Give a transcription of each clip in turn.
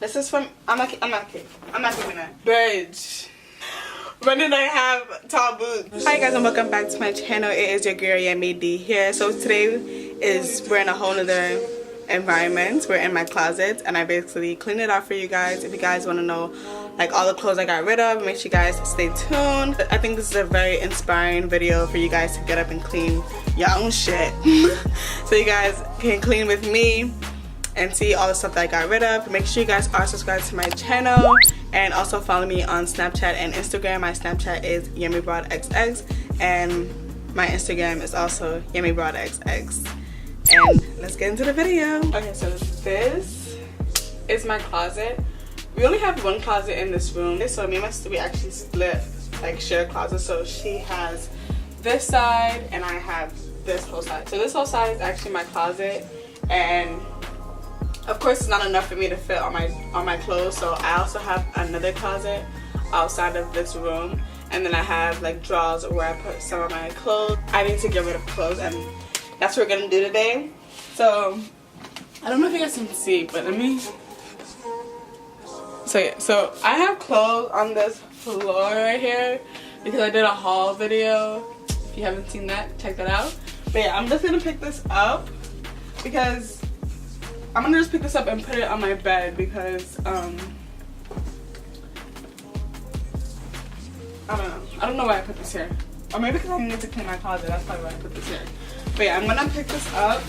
This is from, I'm not keeping that. Bitch. When did I have tall boots? Hi guys and welcome back to my channel. It is your girl Yamii D here. So today we're in a whole nother environment. We're in my closet and I basically cleaned it out for you guys. If you guys want to know like all the clothes I got rid of, make sure you guys stay tuned. I think this is a very inspiring video for you guys to get up and clean your own shit. So you guys can clean with me and see all the stuff that I got rid of. Make sure you guys are subscribed to my channel and also follow me on Snapchat and Instagram. My Snapchat is YamiiBroadXX and my Instagram is also YamiiBroadXX. And let's get into the video. Okay, so this is my closet. We only have one closet in this room, so me and my sister, we actually split, like share closets. So she has this side and I have this whole side. So this whole side is actually my closet, and of course it's not enough for me to fit on my clothes, so I also have another closet outside of this room, and then I have like drawers where I put some of my clothes. I need to get rid of clothes and that's what we're gonna do today. So I don't know if you guys can see, but let me, so yeah, so I have clothes on this floor right here because I did a haul video. If you haven't seen that, check that out. But yeah, I'm just gonna pick this up because I'm gonna just pick this up and put it on my bed because I don't know why I put this here, or maybe because I need to clean my closet. That's probably why I put this here. But yeah, I'm gonna pick this up.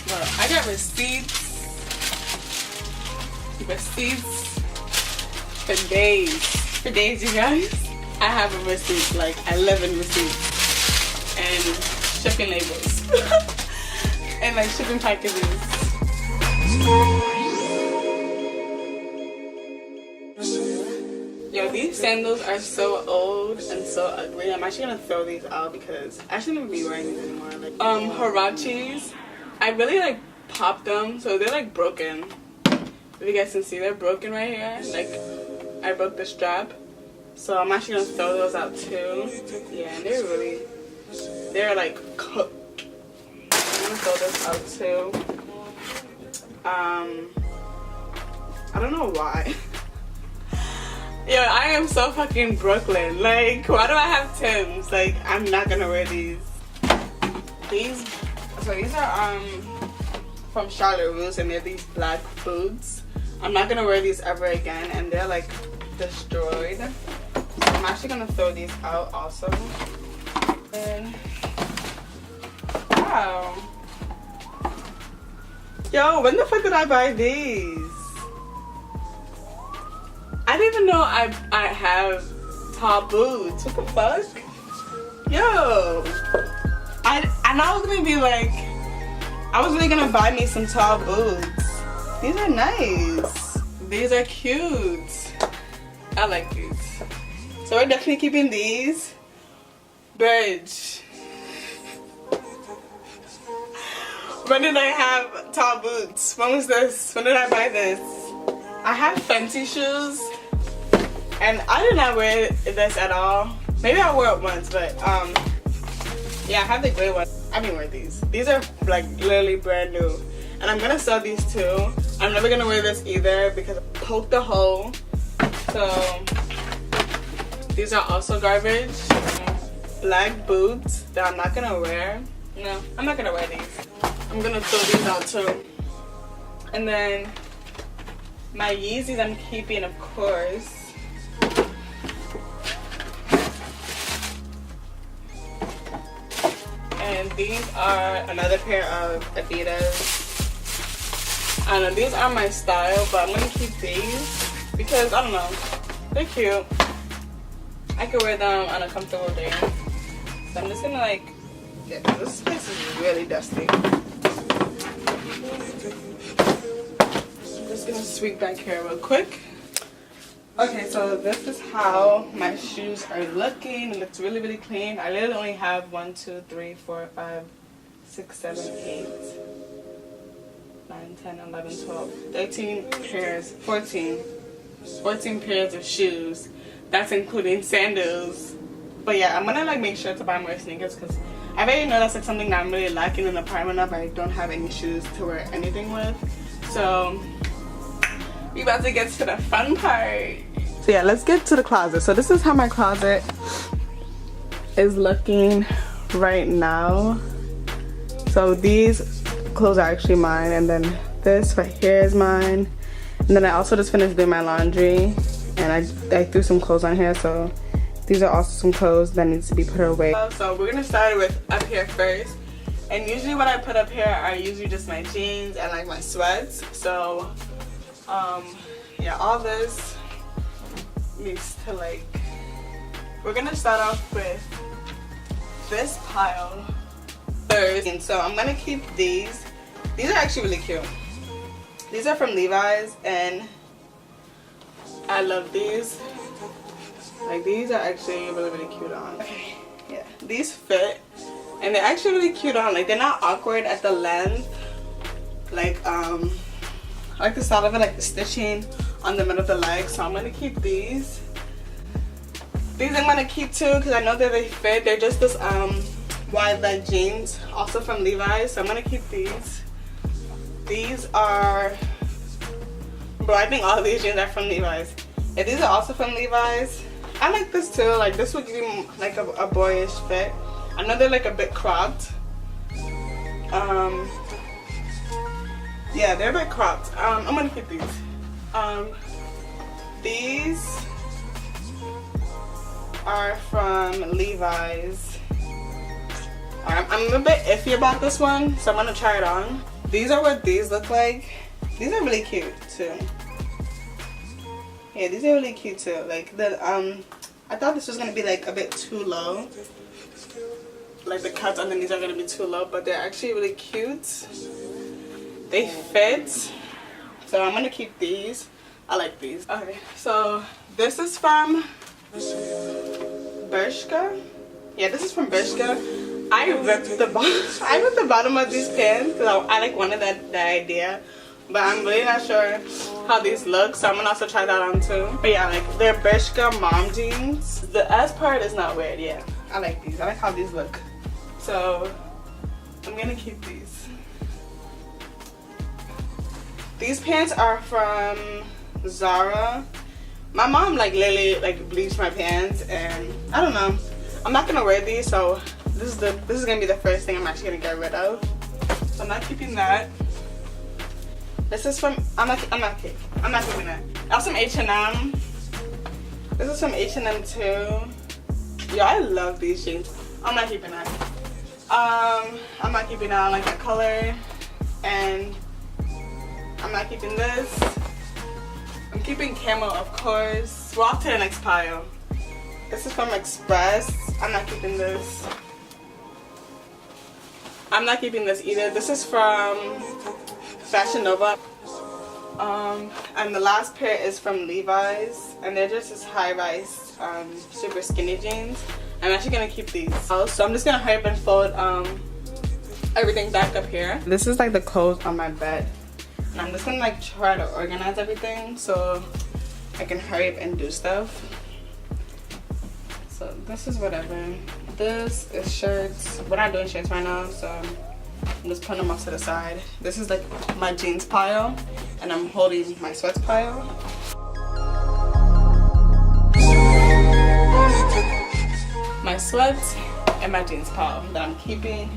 Well, I got receipts for days, you guys. I have a receipt, like 11 receipts and shipping labels and like shipping packages. Yo, these sandals are so old and so ugly. I'm actually gonna throw these out because I shouldn't be wearing these anymore. Like Huaraches, I really like popped them, so they're like broken. If you guys can see, they're broken right here. Like I broke the strap, so I'm actually gonna throw those out too. Yeah, and they're like cooked. I'm gonna throw this out too. I don't know why. Yo, I am so fucking Brooklyn. Like, why do I have Timbs? Like, I'm not gonna wear these. So these are from Charlotte Russe, and they're these black boots. I'm not gonna wear these ever again, and they're like destroyed. So I'm actually gonna throw these out also. And wow. Yo, when the fuck did I buy these? I didn't even know I have tall boots. What the fuck? Yo. I was gonna be like, I was really gonna buy me some tall boots. These are nice. These are cute. I like these. So we're definitely keeping these. Bitch. When did I have tall boots? When was this? When did I buy this? I have Fenty shoes and I did not wear this at all. Maybe I wore it once, but yeah, I have the gray one. I've been wearing these. These are like literally brand new. And I'm gonna sell these too. I'm never gonna wear this either because I poked the hole. So these are also garbage. Black boots that I'm not gonna wear. No, I'm not gonna wear these. I'm gonna throw these out too. And then my Yeezys I'm keeping, of course. And these are another pair of Adidas. I don't know, these are my style, but I'm gonna keep these because I don't know, they're cute. I could wear them on a comfortable day. So I'm just gonna like, yeah, this place is really dusty. I'm just gonna sweep back here real quick. Okay, so this is how my shoes are looking. It looks really, really clean. I literally only have 1, 2, 3, 4, 5, 6, 7, 8, 9, 10, 11, 12, 13 pairs, 14 14 pairs of shoes. That's including sandals. But yeah, I'm gonna like make sure to buy more sneakers because I already know that's like something that I'm really lacking in the apartment of. I don't have any shoes to wear anything with. So we about to get to the fun part. So yeah, let's get to the closet. So this is how my closet is looking right now. So these clothes are actually mine, and then this right here is mine. And then I also just finished doing my laundry, and I threw some clothes on here, so these are also some clothes that needs to be put away. So we're gonna start with up here first. And usually what I put up here are usually just my jeans and like my sweats. So yeah, all this needs to like, we're gonna start off with this pile first. And so I'm gonna keep these. These are actually really cute. These are from Levi's and I love these. Like these are actually really cute on. Okay, yeah, these fit and they're actually really cute on. Like they're not awkward at the length. Like I like the style of it, like the stitching on the middle of the leg. So I'm gonna keep these. These I'm gonna keep too because I know that they fit. They're just this wide leg jeans, also from Levi's. So I'm gonna keep these. These are, bro, I think all of these jeans are from Levi's. Yeah, these are also from Levi's. I like this too. Like this would give me like a boyish fit. I know they're like a bit cropped. Yeah, they're a bit cropped. I'm gonna keep these. These are from Levi's. I'm a bit iffy about this one, so I'm gonna try it on. These are what these look like. These are really cute too. Yeah, these are really cute too. Like the I thought this was gonna be like a bit too low. Like the cuts underneath are gonna be too low, but they're actually really cute. They fit. So I'm gonna keep these. I like these. Okay, so this is from Bershka. Yeah, this is from Bershka. I ripped the bottom of these pants because I like wanted that idea, but I'm really not sure how these look, so I'm gonna also try that on too. But yeah, like they're Bershka mom jeans. The S part is not weird. Yeah, I like these. I like how these look. So I'm gonna keep these. These pants are from Zara. My mom like literally like bleached my pants, and I don't know. I'm not gonna wear these, so this is gonna be the first thing I'm actually gonna get rid of. So I'm not keeping that. This is from I'm not keeping that. That's some H&M. This is from H&M too. Yeah, I love these jeans. I'm not keeping that. I'm not keeping that. I like that color, and I'm not keeping this. I'm keeping camo, of course. We're off to the next pile. This is from Express. I'm not keeping this. I'm not keeping this either. This is from Fashion Nova. And the last pair is from Levi's, and they're just this high-rise super skinny jeans. I'm actually gonna keep these. So I'm just gonna hurry up and fold everything back up here. This is like the clothes on my bed, and I'm just gonna like try to organize everything so I can hurry up and do stuff. So this is whatever. This is shirts. We're not doing shirts right now, so I'm just putting them off to the side. This is like my jeans pile, and I'm holding my sweats pile. My sweats and my jeans pile that I'm keeping.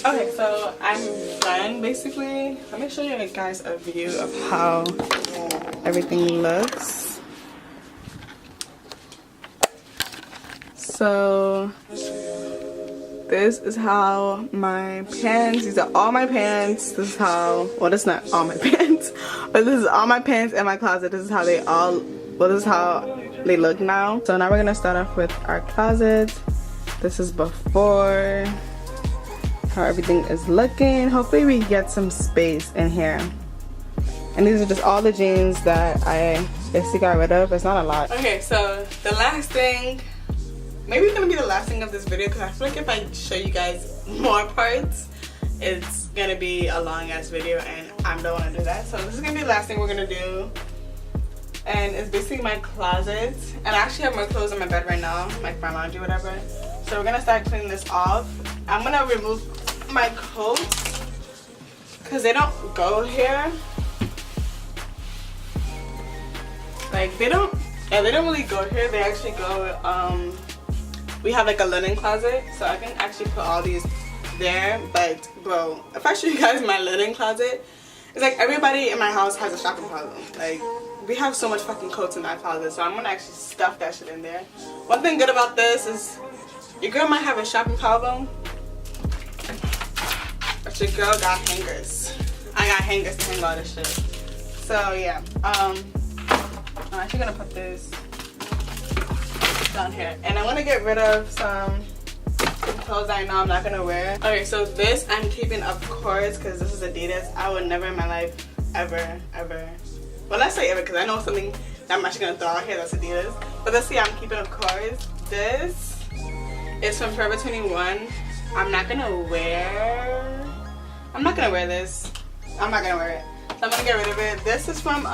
Okay, so I'm done basically. Let me show you guys a view of how everything looks. So this is how my pants, these are all my pants. This is how, well, this is not all my pants, but this is all my pants in my closet. This is how they all, well, this is how they look now. So now we're gonna start off with our closet. This is before. how everything is looking. Hopefully we get some space in here. And these are just all the jeans that I basically got rid of. It's not a lot. Okay, so the last thing, maybe it's gonna be the last thing of this video, because I feel like if I show you guys more parts, it's gonna be a long ass video and I don't want to do that. So this is gonna be the last thing we're gonna do, and it's basically my closet. And I actually have more clothes on my bed right now, like my laundry, whatever. So we're gonna start cleaning this off. I'm gonna remove my coats because they don't go here. Like they don't really go here. They actually go, we have like a linen closet, so I can actually put all these there. But bro, if I show you guys my linen closet, it's like everybody in my house has a shopping closet. Like we have so much fucking coats in that closet, so I'm gonna actually stuff that shit in there. One thing good about this is your girl might have a shopping problem, but your girl got hangers. I got hangers to hang all this shit. So yeah, I'm actually gonna put this down here, and I want to get rid of some clothes I know I'm not gonna wear. Okay, so this I'm keeping, of course, because this is Adidas. I would never in my life ever, well, let's say ever, because I know something that I'm actually gonna throw out here that's Adidas. But let's see, I'm keeping, of course. This is from Forever 21. I'm not gonna wear this. I'm not gonna wear it. So I'm gonna get rid of it. This is from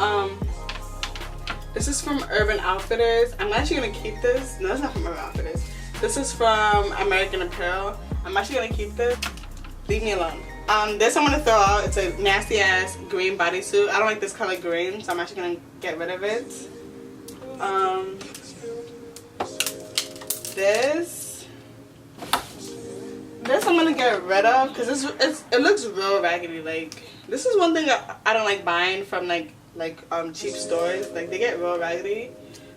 Urban Outfitters. I'm actually gonna keep this. No, it's not from Urban Outfitters. This is from American Apparel. I'm actually gonna keep this. Leave me alone. This I'm gonna throw out. It's a nasty ass green bodysuit. I don't like this color green, so I'm actually gonna get rid of it. This I'm gonna get rid of because it looks real raggedy. Like this is one thing I don't like buying from like cheap stores. Like they get real raggedy.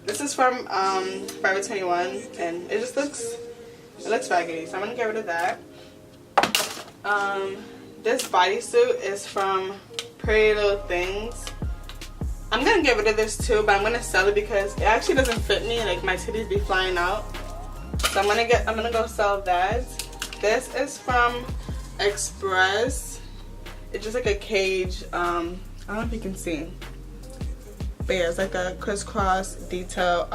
This is from Forever 21, and it just looks raggedy, so I'm gonna get rid of that. This bodysuit is from Pretty Little Things. I'm gonna get rid of this too, but I'm gonna sell it because it actually doesn't fit me. Like my titties be flying out, so I'm gonna go sell that. This is from Express. It's just like a cage. I don't know if you can see, but yeah, it's like a crisscross detail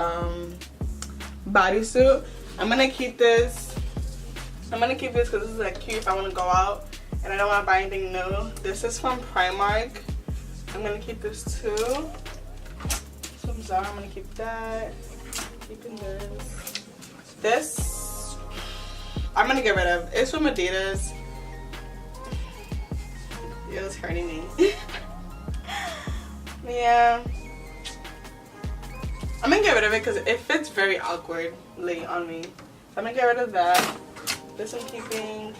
bodysuit. I'm gonna keep this because this is like cute if I want to go out and I don't want to buy anything new. This is from Primark. I'm gonna keep this too. From Zara, I'm gonna keep that. Keeping this. This I'm gonna get rid of. It's from Adidas. It was hurting me. Yeah, I'm gonna get rid of it because it fits very awkwardly on me. So I'm gonna get rid of that. This I'm keeping.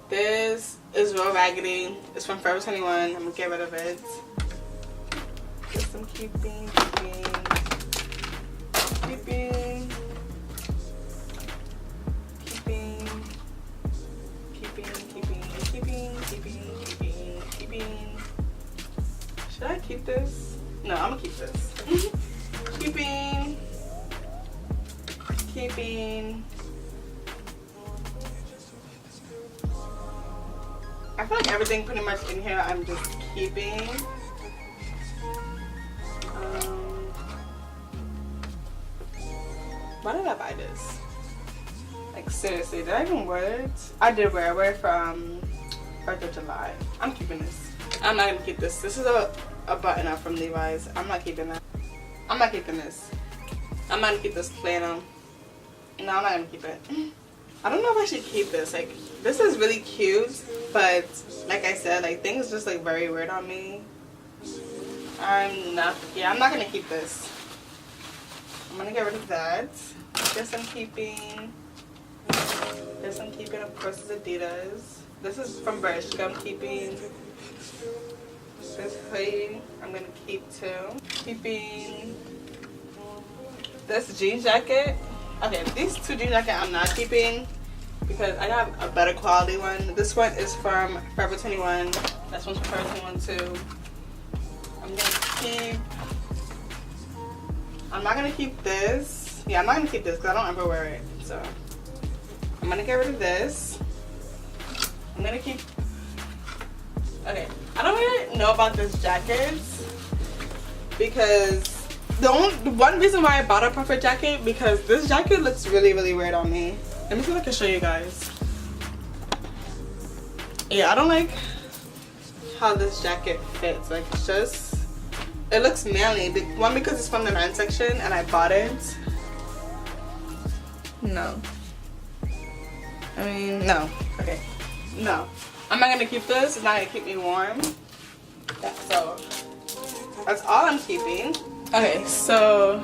This is real raggedy. It's from Forever 21. I'm gonna get rid of it. This I'm keeping. Should I keep this? No, I'm gonna keep this. Keeping. I feel like everything pretty much in here I'm just keeping. Why did I buy this? Like seriously, did I even wear it? I did wear it. I wear it from 4th of July. I'm keeping this. I'm not gonna keep this. This is a button up from Levi's. I'm not keeping that. I'm not keeping this. I'm not gonna keep this flannel. No, I'm not gonna keep it. I don't know if I should keep this. Like, this is really cute, but like I said, like things just like very weird on me. I'm not gonna keep this. I'm gonna get rid of that. This I'm keeping. This I'm keeping, of course, is Adidas. This is from Bershka. I'm keeping. This hoodie I'm gonna keep too. Keeping this jean jacket. Okay, these two jean jackets I'm not keeping because I got a better quality one. This one is from Forever 21. This one's from Forever 21 too. I'm not gonna keep this. Yeah, I'm not gonna keep this because I don't ever wear it. So I'm gonna get rid of this. I'm gonna keep. Okay, I don't really know about this jacket because the one reason why I bought a puffer jacket because this jacket looks really weird on me. Let me see if I can show you guys. Yeah, I don't like how this jacket fits. Like, it's just, it looks manly. One, because it's from the men's section and I bought it. No. I mean, no. Okay. No. I'm not gonna keep this. It's not gonna keep me warm. Yeah, so that's all I'm keeping. Okay, so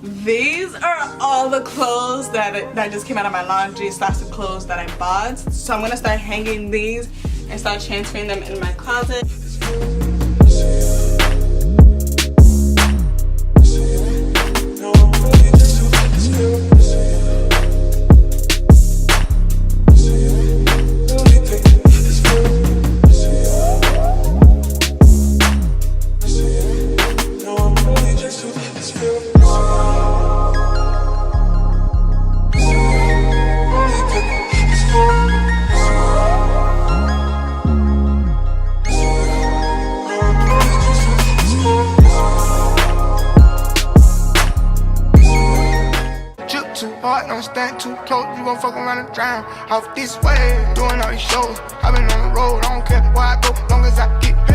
these are all the clothes that just came out of my laundry / the clothes that I bought. So I'm gonna start hanging these and start transferring them in my closet. Don't stand too close, you gon' fuck around and drown. Off this way, doing all these shows. I been on the road, I don't care where I go, long as I get paid.